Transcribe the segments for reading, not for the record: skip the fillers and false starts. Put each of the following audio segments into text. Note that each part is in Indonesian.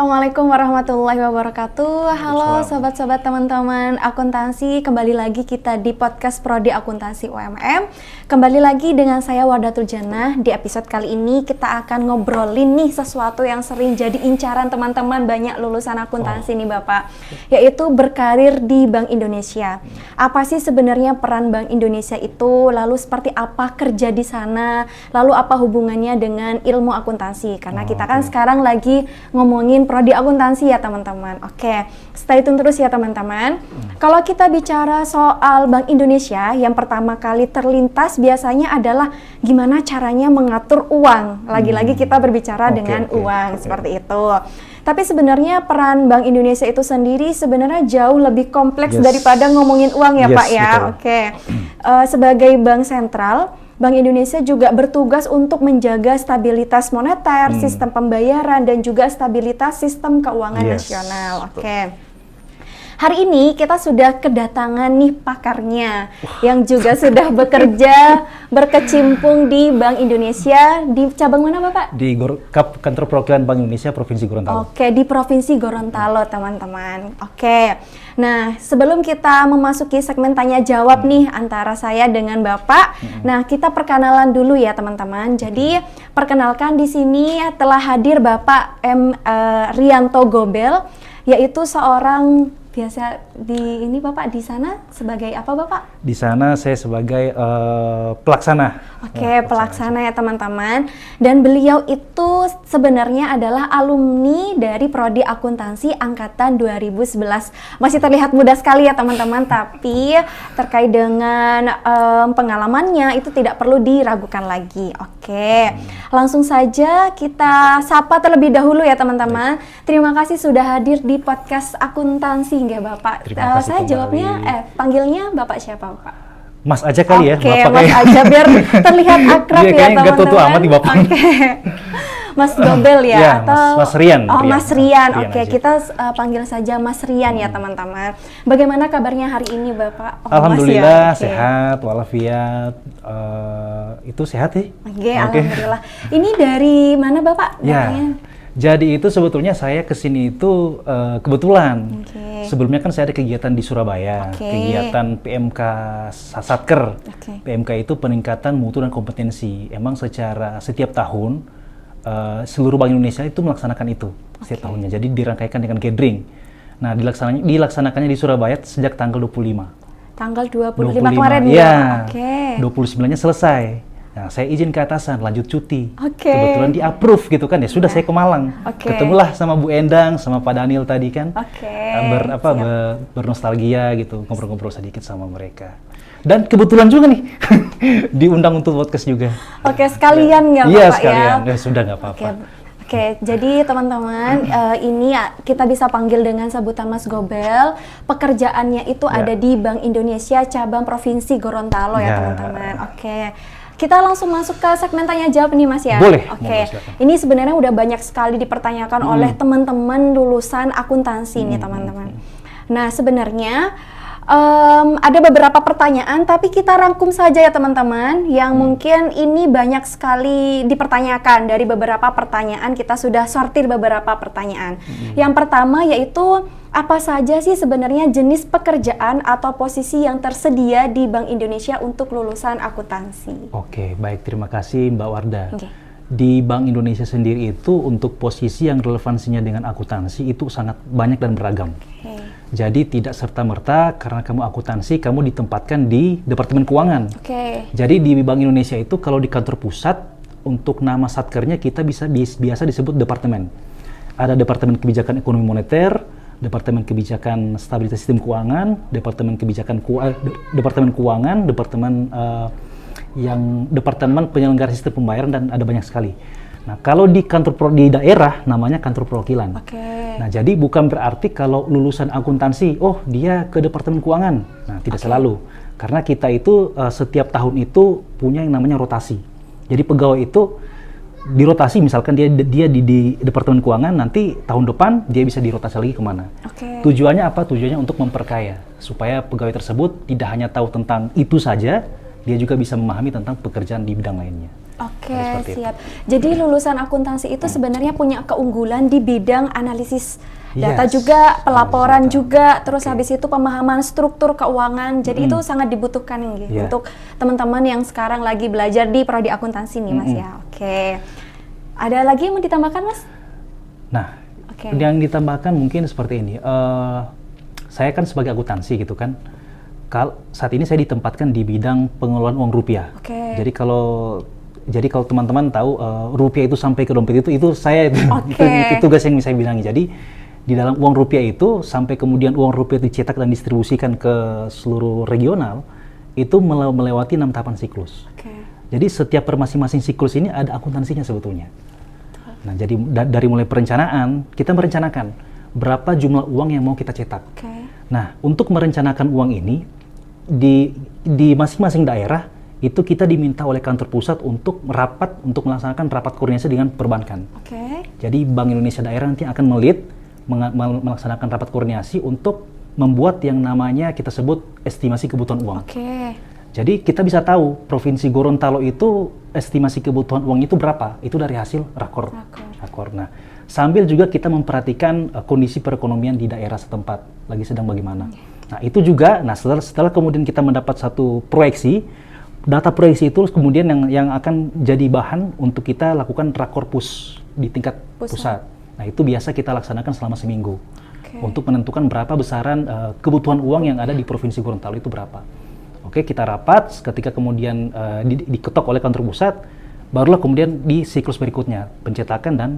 Assalamualaikum warahmatullahi wabarakatuh. Halo sobat-sobat teman-teman akuntansi, kembali lagi kita di podcast Prodi Akuntansi UMM. Kembali lagi dengan saya Wardatul Jannah. Di episode kali ini kita akan ngobrolin nih sesuatu yang sering jadi incaran teman-teman banyak lulusan akuntansi nih Bapak, yaitu berkarir di Bank Indonesia. Apa sih sebenarnya peran Bank Indonesia itu? Lalu seperti apa kerja di sana? Lalu apa hubungannya dengan ilmu akuntansi? Karena kita kan sekarang lagi ngomongin prodi akuntansi ya teman-teman. Oke, stay tune terus ya teman-teman. Kalau kita bicara soal Bank Indonesia, yang pertama kali terlintas biasanya adalah gimana caranya mengatur uang. Lagi-lagi kita berbicara dengan uang seperti itu. Tapi sebenarnya peran Bank Indonesia itu sendiri sebenarnya jauh lebih kompleks daripada ngomongin uang ya Pak ya. Oke, sebagai bank sentral, Bank Indonesia juga bertugas untuk menjaga stabilitas moneter, sistem pembayaran, dan juga stabilitas sistem keuangan nasional. Oke. Hari ini kita sudah kedatangan nih pakarnya yang juga sudah bekerja berkecimpung di Bank Indonesia. Di cabang mana Bapak? Di Kantor Perwakilan Bank Indonesia Provinsi Gorontalo. Oke, di Provinsi Gorontalo teman-teman. Oke. Nah, sebelum kita memasuki segmen tanya jawab nih antara saya dengan Bapak, nah kita perkenalan dulu ya teman-teman. Jadi perkenalkan di sini telah hadir Bapak Rianto Gobel, yaitu seorang biasa di ini Bapak di sana sebagai apa Bapak? Di sana saya sebagai pelaksana. Oke, pelaksana ya teman-teman. Dan beliau itu sebenarnya adalah alumni dari Prodi Akuntansi angkatan 2011. Masih terlihat muda sekali ya teman-teman, tapi terkait dengan pengalamannya itu tidak perlu diragukan lagi. Oke, langsung saja kita sapa terlebih dahulu ya teman-teman. Terima kasih sudah hadir di podcast akuntansi nggak Bapak. Saya jawabnya, panggilnya Bapak siapa Bapak? Mas aja kali ya. Oke, Mas aja biar terlihat akrab ya teman-teman. Gak tua amat nih Bapak. Oke. Mas Gobel ya, atau Mas Rian. Oh, Mas Rian. Oke, kita panggil saja Mas Rian ya teman-teman. Bagaimana kabarnya hari ini Bapak? Alhamdulillah sehat walafiat. Itu sehat ya? Oke, alhamdulillah. Ini dari mana Bapak? Ya. Jadi itu sebetulnya saya kesini itu kebetulan. Sebelumnya kan saya ada kegiatan di Surabaya, kegiatan PMK Satker. PMK itu peningkatan mutu dan kompetensi. Emang secara setiap tahun seluruh Bank Indonesia itu melaksanakan itu setiap tahunnya. Jadi dirangkaikan dengan gathering. Nah, dilaksanakannya di Surabaya sejak tanggal 25. Tanggal 25 kemarin ya. 29-nya selesai. Nah, saya izin ke atasan, lanjut cuti. Kebetulan di-approve gitu kan, ya sudah saya ke Malang. Ketemulah sama Bu Endang, sama Pak Daniel tadi kan. Bernostalgia gitu, ngobrol-ngobrol sedikit sama mereka. Dan kebetulan juga nih, diundang untuk podcast juga. Sekalian nggak Bapak ya? Iya, sekalian. Ya, sudah nggak apa-apa. Oke, jadi teman-teman, ini kita bisa panggil dengan sebutan Mas Gobel. Pekerjaannya itu ada di Bank Indonesia cabang Provinsi Gorontalo ya teman-teman. Oke. Kita langsung masuk ke segmen tanya jawab nih Mas ya. Boleh. Oke. Ini sebenarnya udah banyak sekali dipertanyakan oleh teman-teman lulusan akuntansi nih teman-teman. Nah, sebenarnya ada beberapa pertanyaan, tapi kita rangkum saja ya teman-teman, yang mungkin ini banyak sekali dipertanyakan. Dari beberapa pertanyaan kita sudah sortir beberapa pertanyaan. Yang pertama yaitu, apa saja sih sebenarnya jenis pekerjaan atau posisi yang tersedia di Bank Indonesia untuk lulusan akuntansi? Oke, baik, terima kasih Mbak Warda. Di Bank Indonesia sendiri itu untuk posisi yang relevansinya dengan akuntansi itu sangat banyak dan beragam. Jadi tidak serta-merta karena kamu akuntansi, kamu ditempatkan di Departemen Keuangan. Jadi di Bank Indonesia itu kalau di kantor pusat, untuk nama satkernya kita biasa disebut departemen. Ada Departemen Kebijakan Ekonomi Moneter, Departemen Kebijakan Stabilitas Sistem Keuangan, Departemen Keuangan, Departemen Penyelenggara Sistem Pembayaran, dan ada banyak sekali. Nah, kalau di di daerah namanya kantor perwakilan. Nah, jadi bukan berarti kalau lulusan akuntansi, oh dia ke Departemen Keuangan. Nah, tidak selalu. Karena kita itu setiap tahun itu punya yang namanya rotasi. Jadi pegawai itu dirotasi, misalkan dia di Departemen Keuangan, nanti tahun depan dia bisa dirotasi lagi kemana. Tujuannya apa? Tujuannya untuk memperkaya, supaya pegawai tersebut tidak hanya tahu tentang itu saja, dia juga bisa memahami tentang pekerjaan di bidang lainnya. Oke, siap. Jadi lulusan akuntansi itu sebenarnya punya keunggulan di bidang analisis data juga, pelaporan juga, terus habis itu pemahaman struktur keuangan. Jadi itu sangat dibutuhkan gitu untuk teman-teman yang sekarang lagi belajar di prodi akuntansi nih, Mas ya. Oke. Ada lagi yang mau ditambahkan, Mas? Nah, yang ditambahkan mungkin seperti ini. Saya kan sebagai akuntansi gitu kan. Saat ini saya ditempatkan di bidang pengelolaan uang rupiah. Jadi kalau teman-teman tahu rupiah itu sampai ke dompet itu saya itu tugas yang saya bilangi. Jadi di dalam uang rupiah itu sampai kemudian uang rupiah dicetak dan distribusikan ke seluruh regional itu melewati 6 tahapan siklus. Jadi setiap per masing-masing siklus ini ada akuntansinya sebetulnya. Nah, jadi dari mulai perencanaan, kita merencanakan berapa jumlah uang yang mau kita cetak. Nah, untuk merencanakan uang ini di masing-masing daerah itu kita diminta oleh kantor pusat untuk melaksanakan rapat koordinasi dengan perbankan. Jadi Bank Indonesia daerah nanti akan melaksanakan rapat koordinasi untuk membuat yang namanya kita sebut estimasi kebutuhan uang. Jadi kita bisa tahu Provinsi Gorontalo itu estimasi kebutuhan uang itu berapa? Itu dari hasil rakor. Nah, sambil juga kita memperhatikan kondisi perekonomian di daerah setempat lagi sedang bagaimana. Nah, itu juga. Nah, setelah kemudian kita mendapat satu proyeksi, data proyeksi itu kemudian yang akan jadi bahan untuk kita lakukan rakorpus di tingkat pusat. Nah, itu biasa kita laksanakan selama seminggu untuk menentukan berapa besaran kebutuhan uang yang ada di Provinsi Gorontalo itu berapa. Kita rapat, ketika kemudian diketok oleh kantor pusat, barulah kemudian di siklus berikutnya, pencetakan dan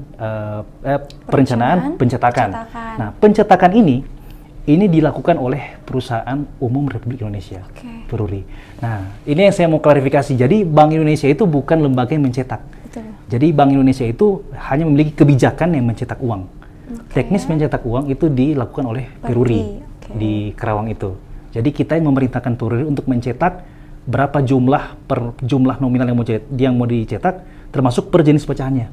perencanaan, pencetakan. Nah, pencetakan ini dilakukan oleh Perusahaan Umum Republik Indonesia, Peruri. Nah, ini yang saya mau klarifikasi. Jadi Bank Indonesia itu bukan lembaga yang mencetak. Jadi Bank Indonesia itu hanya memiliki kebijakan yang mencetak uang. Teknis mencetak uang itu dilakukan oleh Peruri di Kerawang itu. Jadi kita yang memerintahkan Peruri untuk mencetak berapa jumlah nominal yang mau dicetak, termasuk per jenis pecahannya.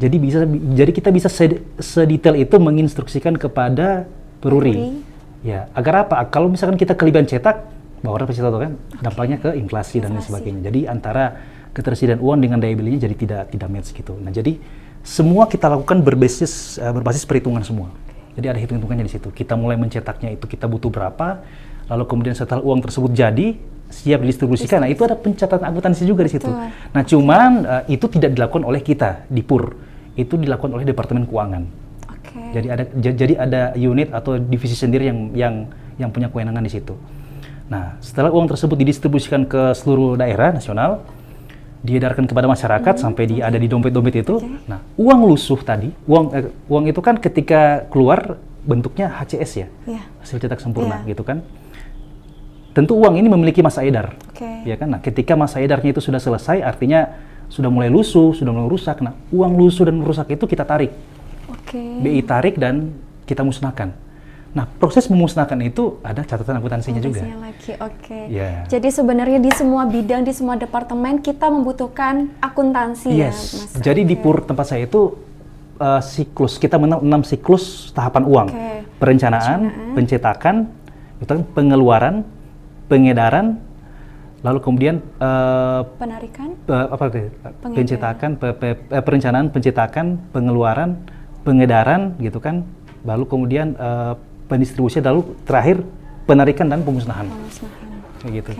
Jadi kita bisa sedetail itu menginstruksikan kepada Peruri. Ya, agar apa? Kalau misalkan kita kelebihan cetak, bahwa pasti tahu kan dampaknya ke inflasi dan lain sebagainya. Jadi antara ketersediaan uang dengan daya belinya jadi tidak match gitu. Nah, jadi semua kita lakukan berbasis perhitungan semua. Jadi ada hitung-hitungannya di situ. Kita mulai mencetaknya itu kita butuh berapa, lalu kemudian setelah uang tersebut jadi siap didistribusikan. Nah, itu ada pencatatan akuntansi juga di situ. Nah, cuman itu tidak dilakukan oleh kita di PUR. Itu dilakukan oleh Departemen Keuangan. Jadi ada unit atau divisi sendiri yang punya kewenangan di situ. Nah, setelah uang tersebut didistribusikan ke seluruh daerah nasional, diedarkan kepada masyarakat sampai ada di dompet-dompet itu. Nah, uang lusuh tadi, uang itu kan ketika keluar bentuknya HCS ya, hasil cetak sempurna gitu kan. Tentu uang ini memiliki masa edar, ya kan. Nah, ketika masa edarnya itu sudah selesai, artinya sudah mulai lusuh, sudah mulai rusak. Nah, uang lusuh dan rusak itu kita tarik, BI tarik dan kita musnahkan. Nah, proses memusnahkan itu ada catatan akuntansinya juga. Jadi sebenarnya di semua bidang, di semua departemen kita membutuhkan akuntansi ya, Mas. Jadi di PUR tempat saya itu siklus, kita menang 6 siklus tahapan uang. Perencanaan, pencetakan, pengeluaran, pengedaran, lalu kemudian pencetakan, perencanaan, pencetakan, pengeluaran, pengedaran gitu kan. Lalu kemudian pendistribusian, lalu terakhir penarikan dan pemusnahan. Kayak gitu.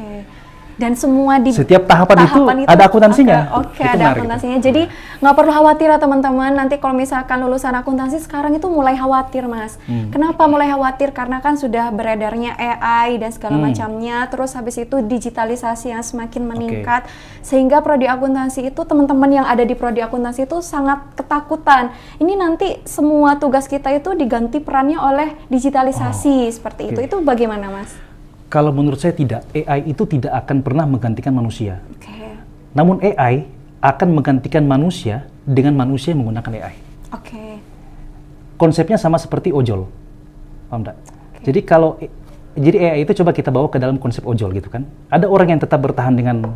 Dan semua di setiap tahapan itu ada akuntansinya. Ada akuntansinya. Jadi nggak perlu khawatir ya teman-teman. Nanti kalau misalkan lulusan akuntansi sekarang itu mulai khawatir, Mas. Kenapa mulai khawatir? Karena kan sudah beredarnya AI dan segala macamnya. Terus habis itu digitalisasi yang semakin meningkat, sehingga prodi akuntansi itu teman-teman yang ada di prodi akuntansi itu sangat ketakutan. Ini nanti semua tugas kita itu diganti perannya oleh digitalisasi seperti itu. Itu bagaimana, Mas? Kalau menurut saya tidak, AI itu tidak akan pernah menggantikan manusia. Namun AI akan menggantikan manusia dengan manusia yang menggunakan AI. Konsepnya sama seperti ojol, paham nggak? Jadi AI itu coba kita bawa ke dalam konsep ojol gitu kan. Ada orang yang tetap bertahan dengan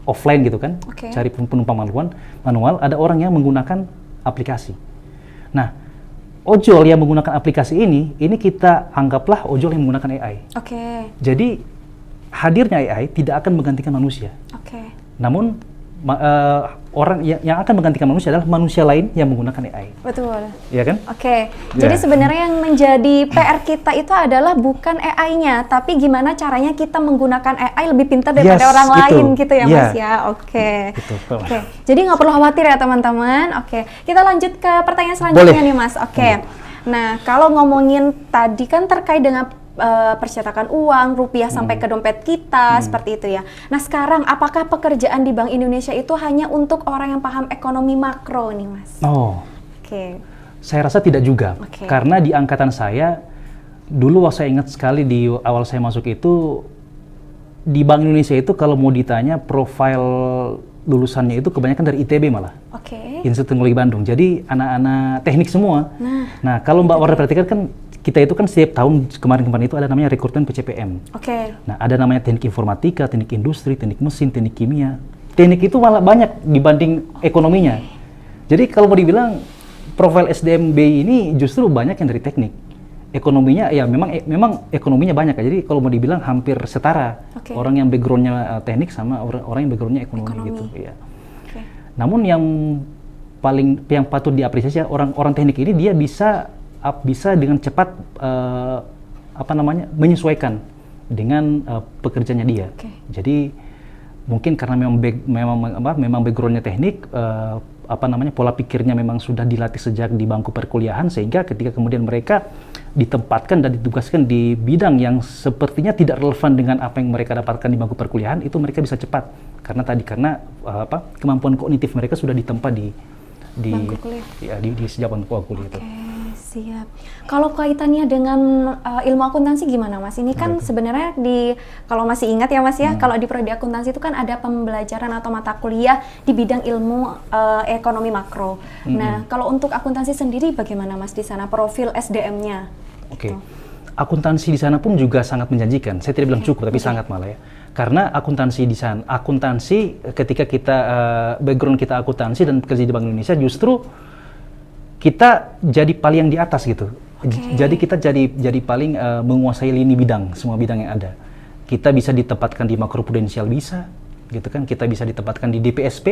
offline gitu kan, cari penumpang manual. Ada orang yang menggunakan aplikasi. Nah, ojol yang menggunakan aplikasi ini kita anggaplah ojol yang menggunakan AI. Jadi hadirnya AI tidak akan menggantikan manusia. Namun orang yang akan menggantikan manusia adalah manusia lain yang menggunakan AI. Betul. Iya kan? Oke. Jadi sebenarnya yang menjadi PR kita itu adalah bukan AI-nya, tapi gimana caranya kita menggunakan AI lebih pintar daripada orang lain gitu ya Mas ya. Oke. Oke. Jadi nggak perlu khawatir ya teman-teman. Oke. Kita lanjut ke pertanyaan selanjutnya nih Mas. Oke. Nah, kalau ngomongin tadi kan terkait dengan percetakan uang, rupiah sampai ke dompet kita, seperti itu ya. Nah sekarang, apakah pekerjaan di Bank Indonesia itu hanya untuk orang yang paham ekonomi makro nih Mas? Oke. Saya rasa tidak juga, karena di angkatan saya, dulu saya ingat sekali di awal saya masuk itu, di Bank Indonesia itu kalau mau ditanya profil lulusannya itu kebanyakan dari ITB malah. Institut Teknologi Bandung, jadi anak-anak teknik semua. Nah kalau Mbak Wardah perhatikan kan, kita itu kan setiap tahun kemarin-kemarin itu ada namanya rekrutmen PCPM. Nah, ada namanya teknik informatika, teknik industri, teknik mesin, teknik kimia. Teknik itu malah banyak dibanding ekonominya. Jadi kalau mau dibilang profil SDM BI ini justru banyak yang dari teknik. Ekonominya ya memang ekonominya banyak. Jadi kalau mau dibilang hampir setara orang yang backgroundnya teknik sama orang yang backgroundnya ekonomi. Gitu. Ya. Namun yang patut diapresiasi orang teknik ini dia bisa dengan cepat menyesuaikan dengan pekerjaannya dia. Jadi mungkin karena memang backgroundnya teknik, pola pikirnya memang sudah dilatih sejak di bangku perkuliahan, sehingga ketika kemudian mereka ditempatkan dan ditugaskan di bidang yang sepertinya tidak relevan dengan apa yang mereka dapatkan di bangku perkuliahan, itu mereka bisa cepat karena kemampuan kognitif mereka sudah ditempa di sejak bangku kuliah itu. Siap. Kalau kaitannya dengan ilmu akuntansi gimana Mas? Ini kan sebenarnya kalau masih ingat ya Mas ya, kalau di prodi akuntansi itu kan ada pembelajaran atau mata kuliah di bidang ilmu ekonomi makro. Nah, kalau untuk akuntansi sendiri bagaimana Mas di sana profil SDM-nya? Gitu. Akuntansi di sana pun juga sangat menjanjikan. Saya tidak bilang cukup, tapi sangat malah ya. Karena akuntansi di sana, ketika kita background kita akuntansi dan bekerja di Bank Indonesia, justru kita jadi paling yang di atas gitu. Jadi kita jadi paling menguasai lini bidang, semua bidang yang ada. Kita bisa ditempatkan di makroprudensial bisa, gitu kan. Kita bisa ditempatkan di DPSP,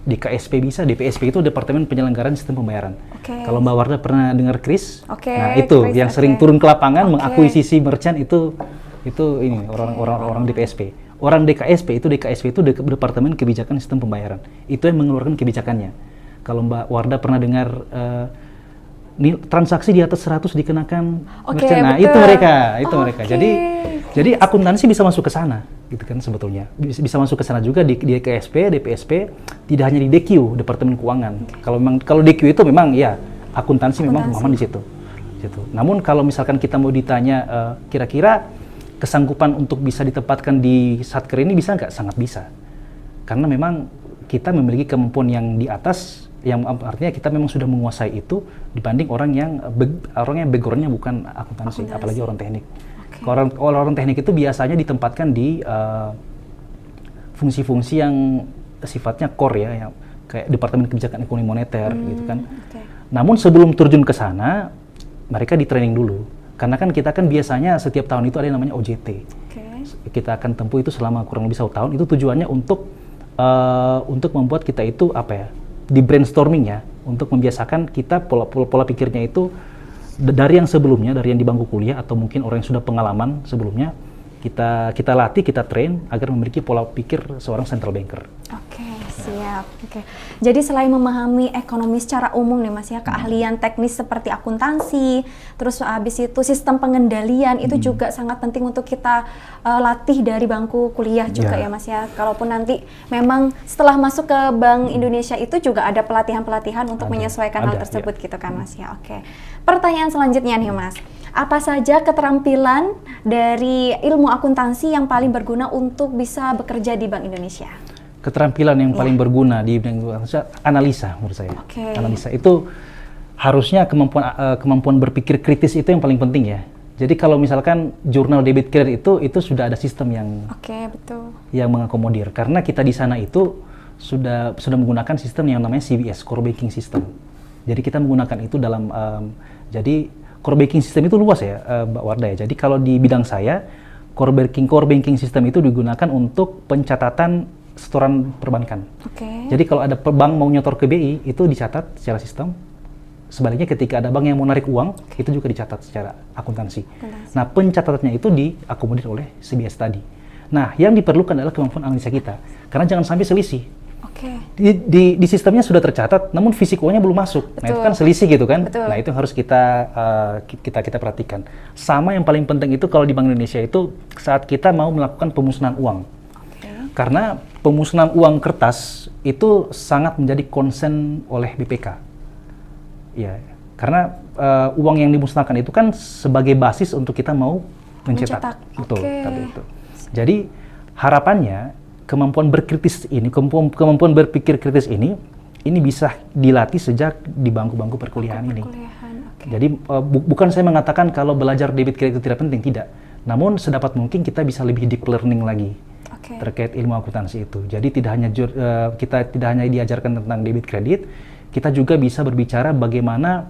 di KSP bisa. DPSP itu Departemen Penyelenggaraan Sistem Pembayaran. Kalau Mbak Wardah pernah dengar KRIS? Nah itu Chris, yang sering turun ke lapangan mengakuisisi merchant itu ini orang DPSP. Orang DKSP itu Departemen Kebijakan Sistem Pembayaran. Itu yang mengeluarkan kebijakannya. Kalau Mbak Wardah pernah dengar transaksi di atas 100 dikenakan merchant. Nah, itu mereka. Jadi akuntansi bisa masuk ke sana, gitu kan sebetulnya. Bisa masuk ke sana juga di KSP, DPSP, tidak hanya di DQ, Departemen Keuangan. Kalau DQ itu memang ya akuntansi memang pemahaman di situ. Gitu. Namun kalau misalkan kita mau ditanya kira-kira kesanggupan untuk bisa ditempatkan di Satker ini bisa nggak? Sangat bisa. Karena memang kita memiliki kemampuan yang di atas, yang artinya kita memang sudah menguasai itu dibanding orang yang backgroundnya bukan akuntansi, apalagi orang teknik. Kalau orang teknik itu biasanya ditempatkan di fungsi-fungsi yang sifatnya core ya, yang kayak Departemen Kebijakan Ekonomi Moneter gitu kan. Namun sebelum terjun ke sana, mereka di training dulu. Karena kan kita kan biasanya setiap tahun itu ada yang namanya OJT. Kita akan tempuh itu selama kurang lebih 1 tahun. Itu tujuannya untuk membuat kita itu di brainstorming ya, untuk membiasakan kita pola pikirnya itu dari yang sebelumnya, dari yang di bangku kuliah atau mungkin orang yang sudah pengalaman sebelumnya, kita latih, kita train agar memiliki pola pikir seorang central banker. Siap. Jadi selain memahami ekonomi secara umum nih Mas ya, keahlian teknis seperti akuntansi, terus habis itu sistem pengendalian itu juga sangat penting untuk kita latih dari bangku kuliah juga ya Mas ya. Kalaupun nanti memang setelah masuk ke Bank Indonesia itu juga ada pelatihan-pelatihan untuk menyesuaikan hal tersebut gitu kan Mas ya. Pertanyaan selanjutnya nih Mas. Apa saja keterampilan dari ilmu akuntansi yang paling berguna untuk bisa bekerja di Bank Indonesia? Keterampilan yang paling berguna di bidang analisa menurut saya. Analisa itu harusnya kemampuan berpikir kritis itu yang paling penting ya. Jadi kalau misalkan jurnal debit kredit itu sudah ada sistem yang yang mengakomodir, karena kita di sana itu sudah menggunakan sistem yang namanya CBS, Core Banking System. Jadi kita menggunakan itu dalam jadi Core Banking System itu luas ya Mbak Wardah ya. Jadi kalau di bidang saya Core Banking System itu digunakan untuk pencatatan setoran perbankan. Oke. Jadi kalau ada bank mau nyetor ke BI, itu dicatat secara sistem. Sebaliknya ketika ada bank yang mau narik uang, itu juga dicatat secara akuntansi. Nah, pencatatannya itu diakomodir oleh CBS tadi. Nah, yang diperlukan adalah kemampuan analisa kita. Karena jangan sampai selisih. Oke. Di sistemnya sudah tercatat, namun fisik uangnya belum masuk. Betul. Nah, itu kan selisih gitu kan. Betul. Nah, itu yang harus kita perhatikan. Sama yang paling penting itu kalau di Bank Indonesia itu saat kita mau melakukan pemusnahan uang. Karena pemusnahan uang kertas itu sangat menjadi concern oleh BPK. Ya, karena uang yang dimusnahkan itu kan sebagai basis untuk kita mau mencetak. Betul, tadi itu. Jadi harapannya kemampuan berkritis ini, kemampuan berpikir kritis ini bisa dilatih sejak di bangku-bangku perkuliahan ini. Jadi bukan saya mengatakan kalau belajar debit kredit itu tidak penting, tidak. Namun sedapat mungkin kita bisa lebih deep learning lagi terkait ilmu akuntansi itu. Jadi kita tidak hanya diajarkan tentang debit kredit, kita juga bisa berbicara bagaimana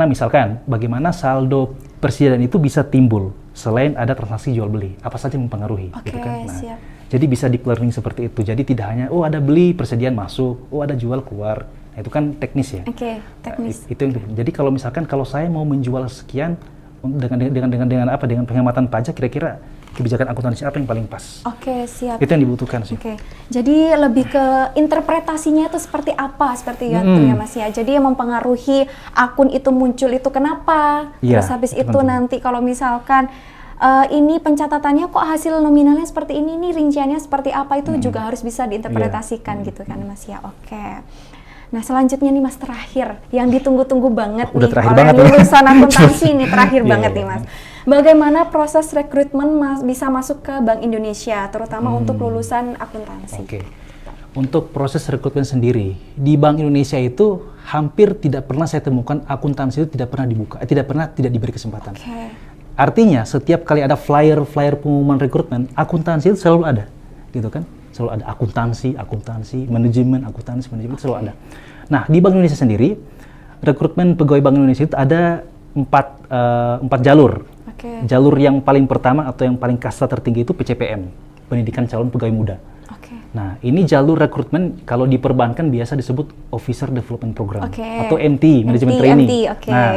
misalkan bagaimana saldo persediaan itu bisa timbul selain ada transaksi jual beli, apa saja yang mempengaruhi, gitu kan. Nah, siap. jadi bisa deep learning seperti itu. Jadi tidak hanya ada beli persediaan masuk, ada jual keluar. Nah, itu kan teknis ya. Teknis. Itu yang jadi kalau misalkan kalau saya mau menjual sekian dengan penghematan pajak, kira-kira kebijakan akuntansi apa yang paling pas? Siap. Itu yang dibutuhkan sih. Jadi lebih ke interpretasinya itu seperti apa, seperti itu ya Mas ya. Jadi yang mempengaruhi akun itu muncul itu kenapa? Ya, terus habis itu nanti kalau misalkan ini pencatatannya kok hasil nominalnya seperti ini rinciannya seperti apa, itu juga harus bisa diinterpretasikan gitu kan Mas ya. Nah selanjutnya nih Mas, terakhir yang ditunggu-tunggu banget nih oleh lulusan akuntansi ini, terakhir banget nih Mas. Bagaimana proses rekrutmen bisa masuk ke Bank Indonesia, terutama untuk lulusan akuntansi? Untuk proses rekrutmen sendiri di Bank Indonesia itu hampir tidak pernah saya temukan akuntansi itu tidak pernah dibuka, tidak diberi kesempatan. Artinya setiap kali ada flyer pengumuman rekrutmen, akuntansi itu selalu ada, gitu kan? Selalu ada akuntansi, manajemen selalu ada. Nah, di Bank Indonesia sendiri, rekrutmen pegawai Bank Indonesia itu ada empat jalur. Jalur yang paling pertama atau yang paling kasta tertinggi itu PCPM, Pendidikan Calon Pegawai Muda. Nah, ini jalur rekrutmen kalau di perbankan biasa disebut Officer Development Program atau MT, Management Training. Nah,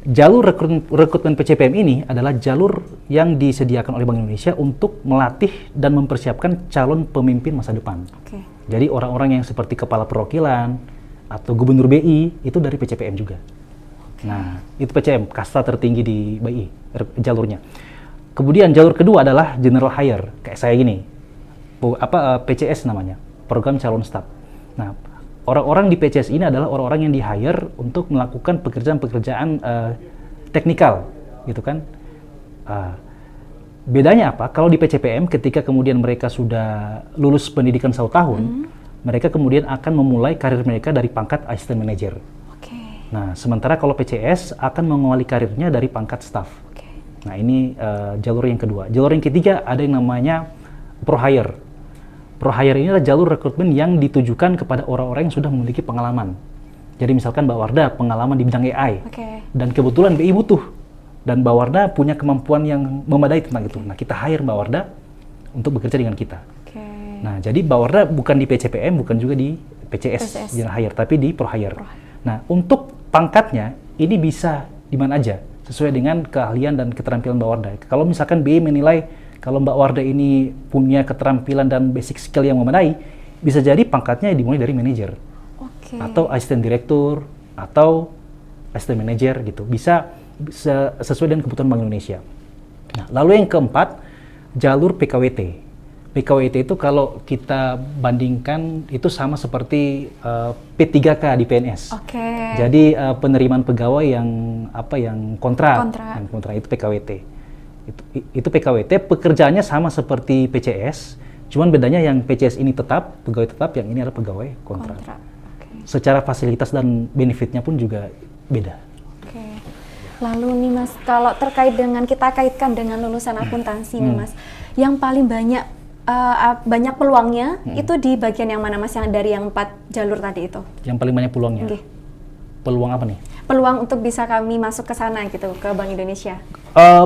jalur rekrutmen PCPM ini adalah jalur yang disediakan oleh Bank Indonesia untuk melatih dan mempersiapkan calon pemimpin masa depan. Jadi orang-orang yang seperti kepala perwakilan atau gubernur BI itu dari PCPM juga. Nah, itu PCM, kasta tertinggi di BI jalurnya. Kemudian jalur kedua adalah General Hire, kayak saya gini. PCS namanya, Program Calon Staf. Nah, orang-orang di PCS ini adalah orang-orang yang di-hire untuk melakukan pekerjaan-pekerjaan teknikal, gitu kan. Bedanya apa? Kalau di PCPM, ketika kemudian mereka sudah lulus pendidikan 1 tahun, mereka kemudian akan memulai karir mereka dari pangkat Assistant Manager. Nah, sementara kalau PCS akan mengawali karirnya dari pangkat staff. Nah, ini jalur yang kedua. Jalur yang ketiga ada yang namanya Pro Hire. Pro Hire ini adalah jalur rekrutmen yang ditujukan kepada orang-orang yang sudah memiliki pengalaman. Jadi misalkan Mbak Warda pengalaman di bidang AI, dan kebetulan BI butuh, dan Mbak Warda punya kemampuan yang memadai tentang itu. Nah, kita hire Mbak Warda untuk bekerja dengan kita. Nah, jadi Mbak Warda bukan di PCPM, bukan juga di PCS. General Hire, tapi di Pro Hire. Nah, untuk pangkatnya ini bisa di mana aja sesuai dengan keahlian dan keterampilan Mbak Warda. Kalau misalkan BI menilai kalau Mbak Warda ini punya keterampilan dan basic skill yang memadai, bisa jadi pangkatnya dimulai dari manajer, atau asisten direktur, atau asisten manajer gitu. Bisa sesuai dengan kebutuhan Bank Indonesia. Nah, lalu yang keempat, jalur PKWT. PKWT itu kalau kita bandingkan itu sama seperti P3K di PNS. Jadi penerimaan pegawai yang kontrak itu PKWT. Itu PKWT, pekerjaannya sama seperti PCS, cuman bedanya yang PCS ini pegawai tetap, yang ini adalah pegawai kontrak. Secara fasilitas dan benefitnya pun juga beda. Lalu nih Mas, kalau terkait dengan kita kaitkan dengan lulusan akuntansi nih Mas, yang paling banyak peluangnya itu di bagian yang mana Mas, yang dari yang 4 jalur tadi itu? Yang paling banyak peluangnya? Peluang apa nih? Peluang untuk bisa kami masuk ke sana gitu, ke Bank Indonesia.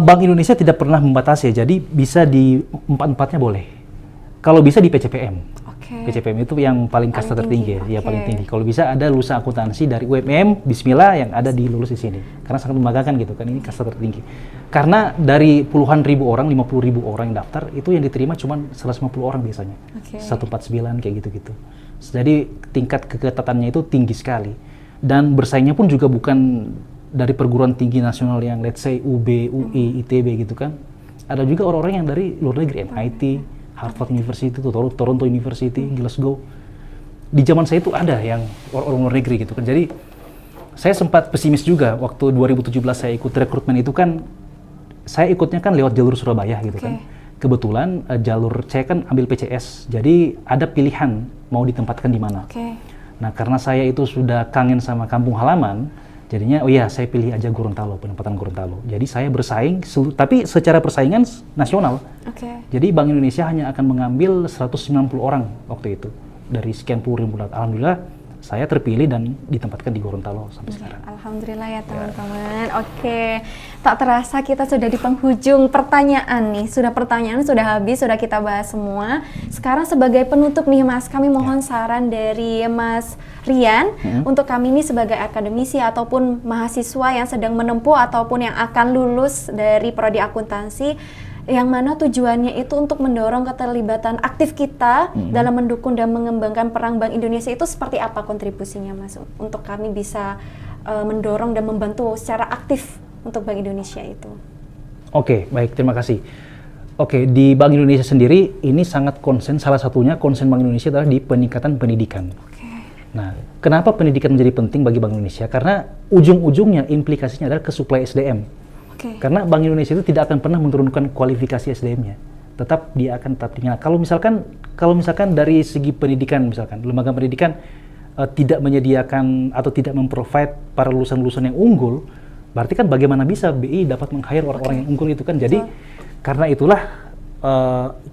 Bank Indonesia tidak pernah membatasi, jadi bisa di 4-4-nya boleh. Kalau bisa di PCPM. Okay. PCPM itu yang paling kasta tertinggi, okay. Ya paling tinggi. Kalau bisa ada lulusan akuntansi dari UMM, Bismillah yang ada di lulus di sini. Karena sangat membanggakan gitu kan, ini kasta tertinggi. Karena dari puluhan ribu orang, 50.000 orang yang daftar, itu yang diterima cuma 150 orang biasanya. 149 kayak gitu-gitu. Jadi tingkat keketatannya itu tinggi sekali. Dan bersaingnya pun juga bukan dari perguruan tinggi nasional yang let's say UB, UI, ITB gitu kan. Ada juga orang-orang yang dari luar negeri, MIT, Harvard University, Toronto University, Glasgow. Di zaman saya itu ada yang orang luar negeri gitu kan. Jadi saya sempat pesimis juga waktu 2017 saya ikut rekrutmen itu kan, saya ikutnya kan lewat jalur Surabaya gitu kan. Kebetulan jalur saya kan ambil PCS, jadi ada pilihan mau ditempatkan di mana. Nah karena saya itu sudah kangen sama kampung halaman, jadinya oh iya saya pilih aja Gorontalo, penempatan Gorontalo. Jadi saya bersaing, tapi secara persaingan nasional. Jadi Bank Indonesia hanya akan mengambil 190 orang waktu itu dari sekian puluh ribu. Alhamdulillah saya terpilih dan ditempatkan di Gorontalo sampai sekarang. Alhamdulillah ya teman-teman. Oke, tak terasa kita sudah di penghujung pertanyaan nih. Pertanyaan sudah habis, sudah kita bahas semua. Sekarang sebagai penutup nih Mas, kami mohon saran dari Mas Rian untuk kami ini sebagai akademisi ataupun mahasiswa yang sedang menempuh ataupun yang akan lulus dari prodi akuntansi, yang mana tujuannya itu untuk mendorong keterlibatan aktif kita dalam mendukung dan mengembangkan peran Bank Indonesia. Itu seperti apa kontribusinya Mas untuk kami bisa mendorong dan membantu secara aktif untuk Bank Indonesia itu? Oke, baik, terima kasih. Oke, di Bank Indonesia sendiri ini sangat konsen, salah satunya konsen Bank Indonesia adalah di peningkatan pendidikan. Nah, kenapa pendidikan menjadi penting bagi Bank Indonesia? Karena ujung-ujungnya implikasinya adalah ke suplai SDM. Karena Bank Indonesia itu tidak akan pernah menurunkan kualifikasi SDM-nya, dia akan tetap tinggi. Nah, kalau misalkan dari segi pendidikan, misalkan lembaga pendidikan tidak menyediakan atau tidak memprovide para lulusan-lulusan yang unggul, berarti kan bagaimana bisa BI dapat meng-hire orang-orang yang unggul itu kan? Jadi karena itulah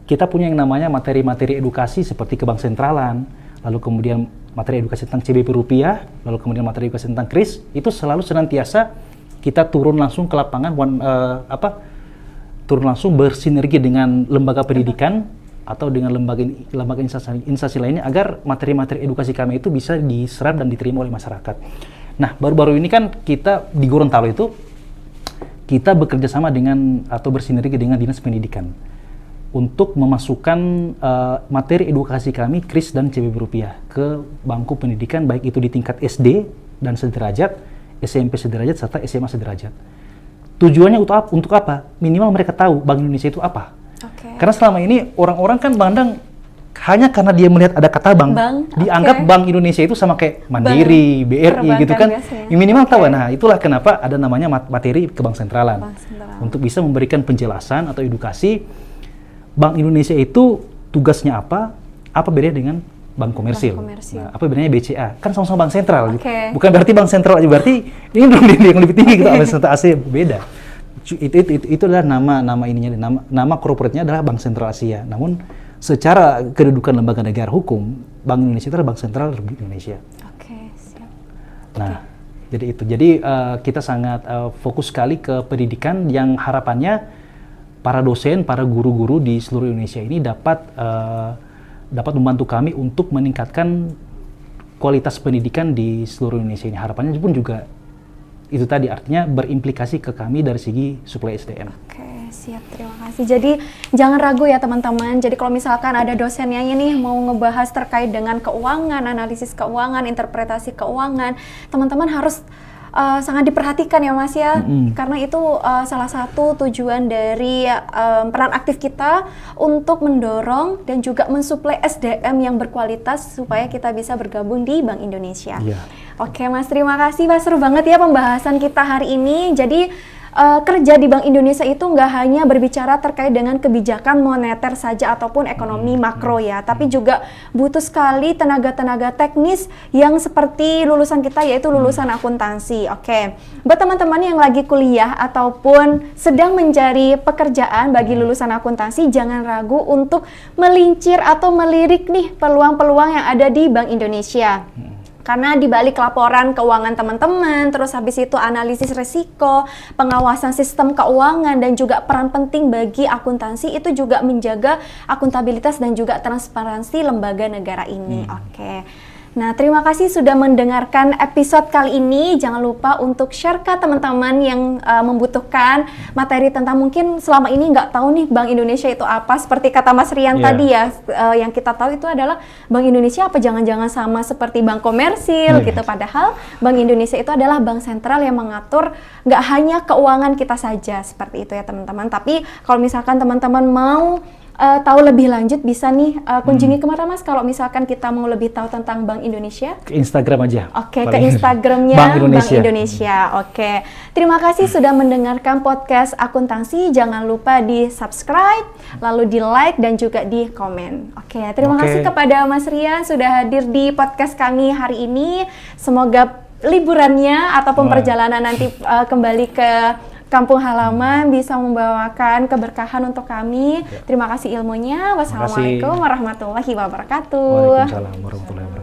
kita punya yang namanya materi-materi edukasi seperti ke bank sentralan, lalu kemudian materi edukasi tentang CBP rupiah, lalu kemudian materi edukasi tentang KRIS, itu selalu senantiasa kita turun langsung ke lapangan, turun langsung bersinergi dengan lembaga pendidikan atau dengan lembaga instansi lainnya agar materi-materi edukasi kami itu bisa diserap dan diterima oleh masyarakat. Nah, baru-baru ini kan kita di Gorontalo itu kita bekerja sama dengan atau bersinergi dengan Dinas Pendidikan untuk memasukkan materi edukasi kami KRIS dan CBP rupiah ke bangku pendidikan, baik itu di tingkat SD dan sederajat, SMP sederajat, serta SMA sederajat. Tujuannya untuk apa? Minimal mereka tahu Bank Indonesia itu apa. Karena selama ini orang-orang kan mandang hanya karena dia melihat ada kata bank dianggap Bank Indonesia itu sama kayak Mandiri, BRI gitu kan. Yang minimal tahu. Nah, itulah kenapa ada namanya materi ke Bank Sentralan. Untuk bisa memberikan penjelasan atau edukasi Bank Indonesia itu tugasnya apa bedanya dengan bank komersil. Nah, apa bedanya BCA? Kan sama-sama bank sentral. Bukan berarti bank sentral aja, berarti ini yang lebih tinggi gitu, bank sentral Asia beda. Itu adalah nama ininya, nama corporate-nya adalah Bank Sentral Asia. Namun secara kedudukan lembaga negara hukum, Bank Indonesia itu adalah Bank Sentral Republik Indonesia. Nah, jadi kita sangat fokus sekali ke pendidikan yang harapannya para dosen, para guru-guru di seluruh Indonesia ini dapat membantu kami untuk meningkatkan kualitas pendidikan di seluruh Indonesia ini. Harapannya pun juga itu tadi, artinya berimplikasi ke kami dari segi suplai SDM. Siap, terima kasih. Jadi jangan ragu ya teman-teman. Jadi kalau misalkan ada dosen yang ini mau ngebahas terkait dengan keuangan, analisis keuangan, interpretasi keuangan, teman-teman harus sangat diperhatikan ya Mas ya, karena itu salah satu tujuan dari peran aktif kita untuk mendorong dan juga mensuplai SDM yang berkualitas supaya kita bisa bergabung di Bank Indonesia. Oke Mas, terima kasih Mas, seru banget ya pembahasan kita hari ini. Jadi kerja di Bank Indonesia itu nggak hanya berbicara terkait dengan kebijakan moneter saja ataupun ekonomi makro ya, tapi juga butuh sekali tenaga-tenaga teknis yang seperti lulusan kita, yaitu lulusan akuntansi. Buat teman-teman yang lagi kuliah ataupun sedang mencari pekerjaan bagi lulusan akuntansi, jangan ragu untuk melincir atau melirik nih peluang-peluang yang ada di Bank Indonesia. Karena di balik laporan keuangan teman-teman, terus habis itu analisis risiko, pengawasan sistem keuangan, dan juga peran penting bagi akuntansi itu juga menjaga akuntabilitas dan juga transparansi lembaga negara ini. Oke. Nah, terima kasih sudah mendengarkan episode kali ini. Jangan lupa untuk share ke teman-teman yang membutuhkan materi tentang mungkin selama ini nggak tahu nih Bank Indonesia itu apa. Seperti kata Mas Rian tadi ya, yang kita tahu itu adalah Bank Indonesia apa jangan-jangan sama seperti bank komersil gitu. Padahal Bank Indonesia itu adalah bank sentral yang mengatur nggak hanya keuangan kita saja, seperti itu ya teman-teman. Tapi kalau misalkan teman-teman mau tahu lebih lanjut, bisa nih kunjungi kemana Mas kalau misalkan kita mau lebih tahu tentang Bank Indonesia? Ke Instagram aja. Oke, ke Instagramnya Bank Indonesia. Oke, terima kasih sudah mendengarkan podcast akuntansi. Jangan lupa di subscribe, lalu di like dan juga di komen. Oke, terima kasih kepada Mas Rian sudah hadir di podcast kami hari ini. Semoga liburannya ataupun perjalanan nanti kembali ke kampung halaman bisa membawakan keberkahan untuk kami. Terima kasih ilmunya. Wassalamualaikum warahmatullahi wabarakatuh. Waalaikumsalam warahmatullahi wabarakatuh.